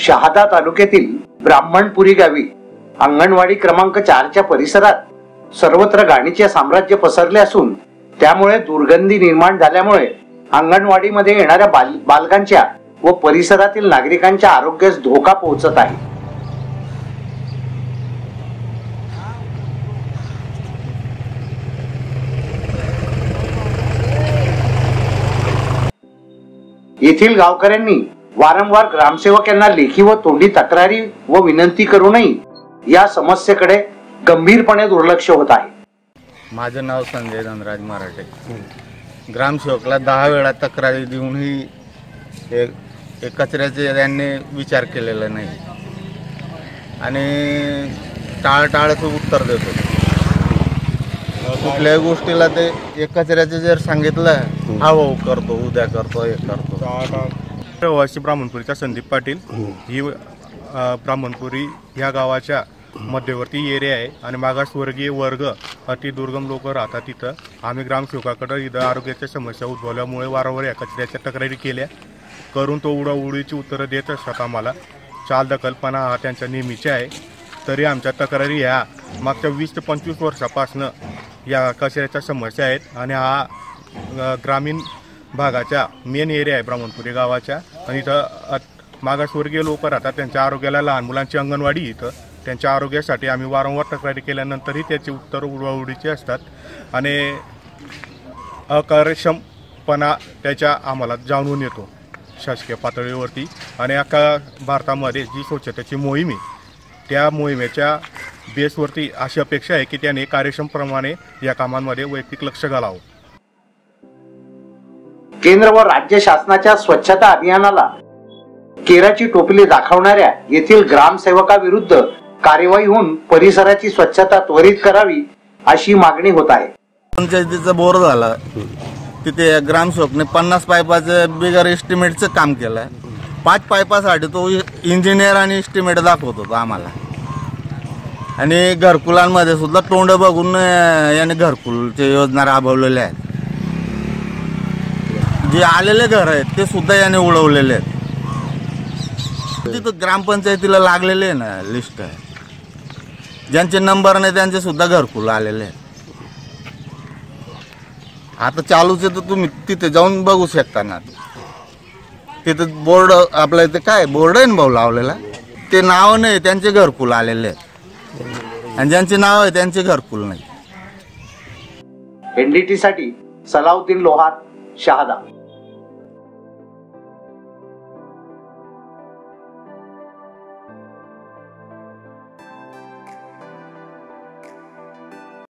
शहादा तालुक्यातील ब्राह्मणपुरी गावी अंगणवाडी क्रमांक 4च्या परिसरात सर्वत्र घाणीचे साम्राज्य पसरले असून त्यामुळे दुर्गंधी निर्माण झाल्यामुळे अंगणवाडीमध्ये येणाऱ्या बालकांच्या व परिसरातील नागरिकांच्या आरोग्यास धोका पोहोचत आहे। येथील गावकऱ्यांनी वारंवार ग्रामसेवक यांना लेखी व तोंडी तक्रारी व विनंती करूनही या समस्येकडे गंभीरपणे दुर्लक्ष होत आहे। माझं नाव संजय धनराज मराठे। ग्रामसेवकला 10 वेळा तक्रारी देऊनही कचऱ्याचे त्यांनी विचार केलेला नाही आणि टाळटाळचं उत्तर देतो। कुठल्याही गोष्टीला ते कचऱ्याचे जर सांगितलं हा हो करतो, उद्या करतो, हे करतो। रहिवासी ब्राह्मणपुरीचा संदीप पाटील ही ब्राह्मणपुरी ह्या गावाच्या मध्यवर्ती एरिया आहे आणि मागासवर्गीय वर्ग अतिदुर्गम लोक राहतात तिथं। आम्ही ग्रामसेवकाकडे इथं आरोग्याच्या समस्या उद्भवल्यामुळे वारंवार या कचऱ्याच्या तक्रारी केल्या करून तो उडीची उत्तरं देत असतात आम्हाला। चालढकलपणा हा त्यांचा नेहमीचा आहे। तरी आमच्या तक्रारी ह्या मागच्या 20 ते 25 वर्षापासून या कचऱ्याच्या समस्या आहेत आणि हा ग्रामीण भागाच्या मेन एरिया आहे ब्राह्मणपुरी गावाच्या आणि इथं मागासवर्गीय लोक राहतात। त्यांच्या आरोग्याला लहान मुलांची अंगणवाडी इथं त्यांच्या आरोग्यासाठी आम्ही वारंवार तक्रारी केल्यानंतरही त्याची उत्तर उडवाउडीची असतात आणि अकार्यक्षमपणा त्याच्या आम्हाला जाणून येतो शासकीय पातळीवरती। आणि अख्खा भारतामध्ये जी स्वच्छतेची मोहीम आहे त्या मोहिमेच्या बेसवरती अशी अपेक्षा आहे की त्याने कार्यक्षमप्रमाणे या कामांमध्ये वैयक्तिक लक्ष घालावं। केंद्र व राज्य शासनाच्या स्वच्छता अभियानाला केराची टोपली दाखवणाऱ्या येथील ग्रामसेवकाविरुद्ध कार्यवाही होऊन परिसराची स्वच्छता त्वरित करावी अशी मागणी होत आहे। पंचायतीचं बोर झालं तिथे ग्रामसेवकने 50 पाईपाचं बिगर एस्टिमेटचं काम केलं। 5 पाईपासाठी तो इंजिनियर आणि एस्टिमेट दाखवत होता आम्हाला आणि घरकुलांमध्ये सुद्धा तोंड बघून याने घरकुलच्या योजना राबवलेल्या आहेत। जे आलेले घर आहेत ते सुद्धा याने उडवलेले आहेत। तिथं ग्रामपंचायतीला लागलेले आहे ना लिस्ट आहे, ज्यांचे नंबर नाही त्यांचे सुद्धा घरकुल आलेले आहेत। आता चालूच आहे तर तुम्ही तिथे जाऊन बघू शकता ना। तिथे बोर्ड आपल्या इथे काय बोर्ड आहे ना भाऊ लावलेला, ते नाव नाही त्यांचे घरकुल आलेले आहेत आणि ज्यांचे नाव आहे त्यांचे घरकुल नाही। NDT साठी सलाउद्दीन लोहार, शहादा।